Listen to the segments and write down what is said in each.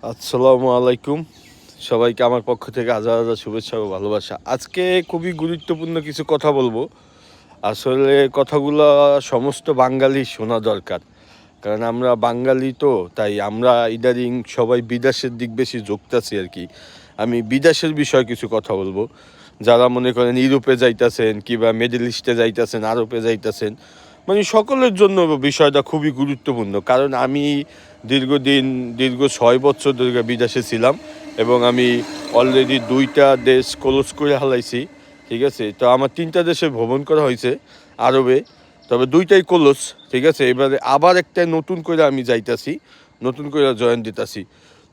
আসসালামু আলাইকুম। সবাইকে আমার পক্ষ থেকে হাজার হাজার শুভেচ্ছা ও ভালোবাসা। আজকে খুবই গুরুত্বপূর্ণ কিছু কথা বলবো। আসলে কথাগুলো সমস্ত বাঙালি শোনা দরকার, কারণ আমরা বাঙালি তো, তাই আমরা ইদারিং সবাই বিদেশের দিক বেশি ঝুঁকতেছি আর কি। আমি বিদেশের বিষয়ে কিছু কথা বলবো। যারা মনে করেন ইউরোপে যাইতেছেন কিংবা মিডল ইস্টে যাইতেছেন, আরবে যাইতেছেন, মানে সকলের জন্য বিষয়টা খুবই গুরুত্বপূর্ণ। কারণ আমি দীর্ঘ 6 বছর ধরে বিদেশে ছিলাম এবং আমি অলরেডি 2টা দেশ ক্লোজ করে হালাইছি। ঠিক আছে, তো আমার 3টা দেশে ভ্রমণ করা হয়েছে আরবে, তবে 2টাই ক্লোজ। ঠিক আছে, এবারে আবার একটা নতুন করে আমি যাইতাছি, নতুন করে জয়েন দিতাছি।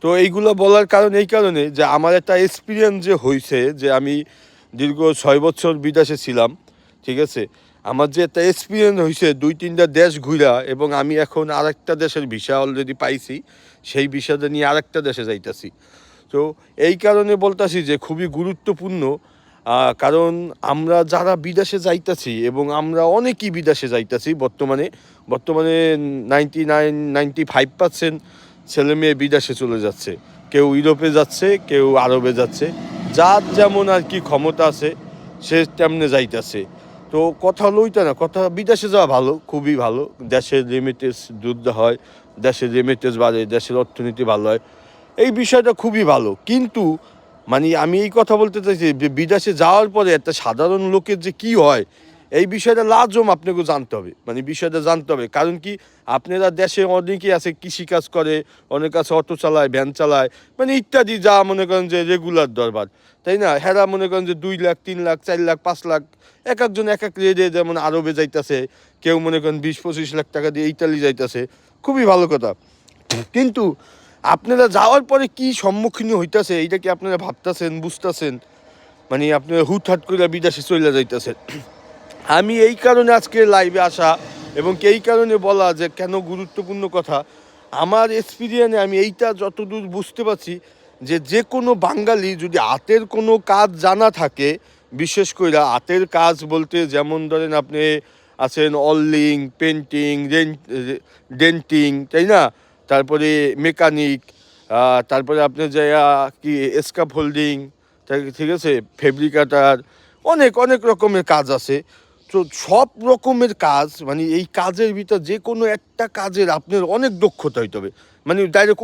তো এইগুলো বলার কারণ এই কারণে যে আমার একটা এক্সপিরিয়েন্স যে হয়েছে, যে আমি দীর্ঘ 6 বছর বিদেশে ছিলাম। ঠিক আছে, আমার যে একটা এক্সপিরিয়েন্স হয়েছে 2-3টা দেশ ঘুরা, এবং আমি এখন আরেকটা দেশের ভিসা অলরেডি পাইছি, সেই ভিসাটা নিয়ে আরেকটা দেশে যাইতাছি। তো এই কারণে বলতাছি যে খুবই গুরুত্বপূর্ণ। কারণ আমরা যারা বিদেশে যাইতাছি, এবং আমরা অনেকেই বিদেশে যাইতাছি বর্তমানে 95% ছেলে মেয়ে বিদেশে চলে যাচ্ছে। কেউ ইউরোপে যাচ্ছে, কেউ আরবে যাচ্ছে, যার যেমন আর কি ক্ষমতা আছে সে তেমনে যাইতাছে। তো কথা হলো ওইটা না, কথা বিদেশে যাওয়া ভালো, খুবই ভালো। দেশের রেমিটেন্স দ্রুত হয়, দেশের রেমিটেন্স বাড়ে, দেশের অর্থনীতি ভালো হয়, এই বিষয়টা খুবই ভালো। কিন্তু মানে আমি এই কথা বলতে চাইছি যে বিদেশে যাওয়ার পরে একটা সাধারণ লোকের যে কি হয়, এই বিষয়টা লাজম আপনাকে জানতে হবে, মানে বিষয়টা জানতে হবে। কারণ কি, আপনারা দেশে অনেকেই আছে কৃষিকাজ করে, অনেক আছে অটো চালায়, ভ্যান চালায়, মানে ইত্যাদি, যা মনে করেন যে রেগুলার দরবার, তাই না? হেরা মনে করেন যে 2 লাখ, 3 লাখ, 4 লাখ, 5 লাখ, এক একজন এক এক রেটে, যেমন আরবে যাইতেছে, কেউ মনে করেন 20-25 লাখ টাকা দিয়ে ইতালি যাইতেছে, খুবই ভালো কথা। কিন্তু আপনারা যাওয়ার পরে কি সম্মুখীন হইতাছে, এইটা কি আপনারা ভাবতেছেন, বুঝতেছেন? মানে আপনারা হুটহাট করে বিদেশে চলে যাইতেছেন। আমি এই কারণে আজকে লাইভে আসা, এবং এই কারণে বলা যে কেন গুরুত্বপূর্ণ কথা। আমার এক্সপিরিয়েন্সে আমি এইটা যতদূর বুঝতে পারছি, যে যে কোনো বাঙালি যদি হাতের কোনো কাজ জানা থাকে, বিশেষ করে হাতের কাজ বলতে যেমন ধরেন আপনি আছেন অলিং, পেন্টিং, ডেন্টিং, তাই না? তারপরে মেকানিক, তারপরে আপনি যাই কি স্কাপ হোল্ডিং, ঠিক আছে, ফেব্রিকাটার, অনেক অনেক রকমের কাজ আছে। তো সব রকমের কাজ, মানে এই কাজের ভিতর যে কোনো একটা কাজের আপনার অনেক দক্ষতা হইতে হবে। মানে ডাইরেক্ট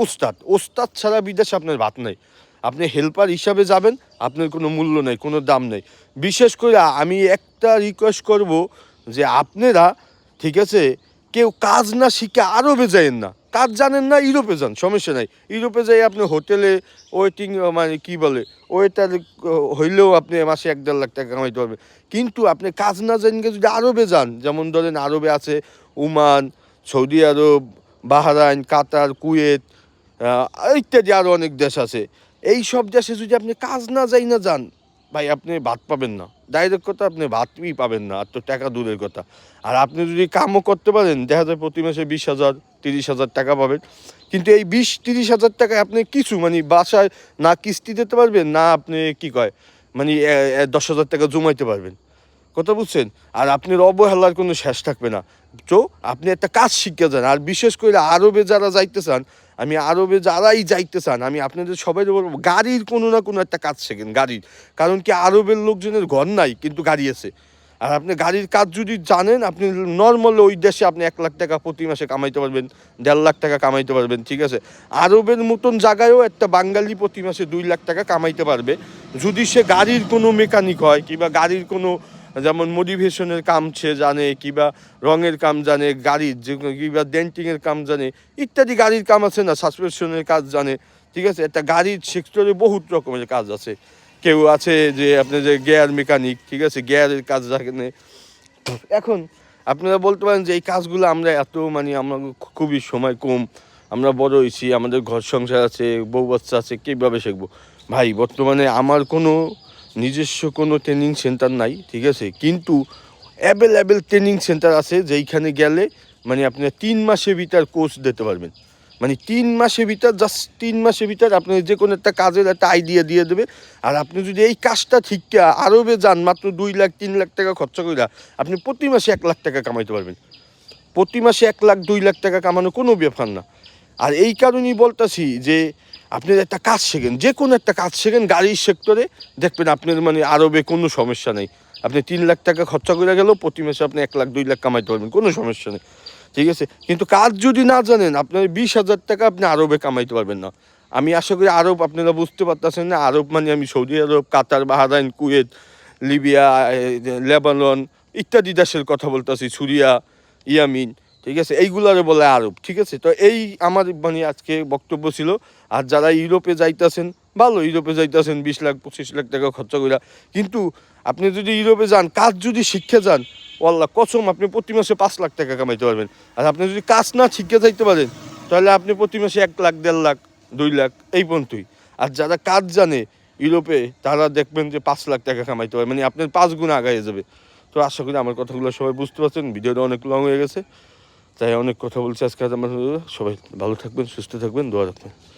ওস্তাদ ছাড়া বিদেশে আপনার ভাত নাই। আপনি হেল্পার হিসাবে যাবেন, আপনার কোনো মূল্য নেই, কোনো দাম নেই। বিশেষ করে আমি একটা রিকোয়েস্ট করব, যে আপনারা, ঠিক আছে, কেউ কাজ না শিখে আরবে যাইয়েন না। কাজ জানেন না, ইউরোপে যান, সমস্যা নাই। ইউরোপে যাই আপনি হোটেলে ওয়েটিং, মানে কি বলে, ওয়েটার হইলেও আপনি মাসে 1-1.5 লাখ টাকা কামাইতে পারবেন। কিন্তু আপনি কাজ না জানিয়ে যদি আরবে যান, যেমন ধরেন আরবে আছে ওমান, সৌদি আরব, বাহরাইন, কাতার, কুয়েত, ইত্যাদি আরও অনেক দেশ আছে। এই সব দেশে যদি আপনি কাজ না যান, ভাই আপনি ভাত পাবেন না। ডাইরেক্ট কথা, আপনি ভাতই পাবেন না, আর তো টাকা দূরের কথা। আর আপনি যদি কামও করতে পারেন, দেখা যায় প্রতি মাসে 20,000, 30,000 টাকা পাবেন। কিন্তু এই 20-30 হাজার টাকায় আপনি কিছু, মানে বাসায় না কিস্তি দিতে পারবেন, না আপনি কি কয়, মানে 10,000 টাকা জমাইতে পারবেন। কথা বুঝছেন? আর আপনার অবহেলার কোনো শেষ থাকবে না। তো আপনি একটা কাজ শিখে যান। আর বিশেষ করে আরবে যারা যাইতে চান, আমি আরবে যারাই যাইতে চান, আমি আপনাদের সবাই বলবো, গাড়ির কোনো না কোনো একটা কাজ শেখেন, গাড়ির। কারণ কি, আরবের লোকজনের ঘর নাই কিন্তু গাড়ি আছে। আর আপনি গাড়ির কাজ যদি জানেন, আপনি নর্মাল ওই দেশে আপনি 1 লাখ টাকা প্রতি মাসে কামাইতে পারবেন, 1.5 লাখ টাকা কামাইতে পারবেন। ঠিক আছে, আরবের মতন জায়গায়ও একটা বাঙালি প্রতি মাসে 2 লাখ টাকা কামাইতে পারবে, যদি সে গাড়ির কোনো মেকানিক হয়, কিংবা গাড়ির কোনো, যেমন মোটিভেশনের কাম সে জানে, কিংবা রঙের কাম জানে, গাড়ির যে কিংবা ডেন্টিংয়ের কাম জানে, ইত্যাদি গাড়ির কাম আছে না, সাসপেনশনের কাজ জানে। ঠিক আছে, একটা গাড়ির সেক্টরে বহুত রকমের কাজ আছে। কেউ আছে যে আপনি যে গিয়ার মেকানিক, ঠিক আছে, গিয়ারের কাজ জানে। এখন আপনারা বলতে পারেন যে এই কাজগুলো আমরা এত, মানে আমরা খুবই সময় কম, আমরা বড় হয়েছি, আমাদের ঘর সংসার আছে, বউ বাচ্চা আছে, কীভাবে শিখবো? ভাই, বর্তমানে আমার কোনো নিজস্ব কোনো ট্রেনিং সেন্টার নাই, ঠিক আছে, কিন্তু অ্যাভেলেবেল ট্রেনিং সেন্টার আছে, যেইখানে গেলে মানে আপনার 3 মাসের ভিতর কোর্স দিতে পারবেন। মানে 3 মাসের ভিতর, জাস্ট 3 মাসের ভিতর আপনার যে কোনো একটা কাজের একটা আইডিয়া দিয়ে দেবে। আর আপনি যদি এই কাজটা ঠিকঠাক আরবে যান, মাত্র 2 লাখ 3 লাখ টাকা খরচা করে আপনি প্রতি মাসে 1 লাখ টাকা কামাইতে পারবেন। প্রতি মাসে 1 লাখ 2 লাখ টাকা কামানো কোনো ব্যাপার না। আর এই কারণেই বলতেছি যে আপনি একটা কাজ শেখেন, যে কোনো একটা কাজ শেখেন গাড়ির সেক্টরে, দেখবেন আপনার মানে আরবে কোনো সমস্যা নেই। আপনি 3 লাখ টাকা খরচা করে গেলেও প্রতি মাসে আপনি 1 লাখ 2 লাখ কামাইতে পারবেন, কোনো সমস্যা নেই, ঠিক আছে। কিন্তু কাজ যদি না জানেন আপনার 20,000 টাকা আপনি আরবে কামাইতে পারবেন না। আমি আশা করি আরব আপনারা বুঝতে পারতেছেন না, আরব মানে আমি সৌদি আরব, কাতার, বাহরাইন, কুয়েত, লিবিয়া, লেবানন ইত্যাদি দেশের কথা বলতেছি, সুরিয়া, ইয়ামিন, ঠিক আছে, এইগুলারে বলে আরব, ঠিক আছে। তো এই আমার মানে আজকে বক্তব্য ছিল। আর যারা ইউরোপে যাইতেছেন, ভালো, ইউরোপে যাইতেছেন 20 লাখ 25 লাখ টাকা খরচা করে, কিন্তু আপনি যদি ইউরোপে যান, কাজ যদি শিখে যান, আল্লাহ কসম আপনি প্রতি মাসে 5 লাখ টাকা কামাইতে পারবেন। আর আপনি যদি কাজ না শিখে যাইতে পারেন, তাহলে আপনি প্রতি মাসে 1 লাখ 1.5 লাখ 2 লাখ এই পর্যন্তই। আর যারা কাজ জানে ইউরোপে, তারা দেখবেন যে 5 লাখ টাকা কামাইতে পারে, মানে আপনার 5 গুণ আগায় যাবে। তো আশা করি আমার কথাগুলো সবাই বুঝতে পারছেন। ভিডিওটা অনেক লং হয়ে গেছে, তাই অনেক কথা বলছি আজকে। আমার সবাই ভালো থাকবেন, সুস্থ থাকবেন, দোয়া রাখবেন।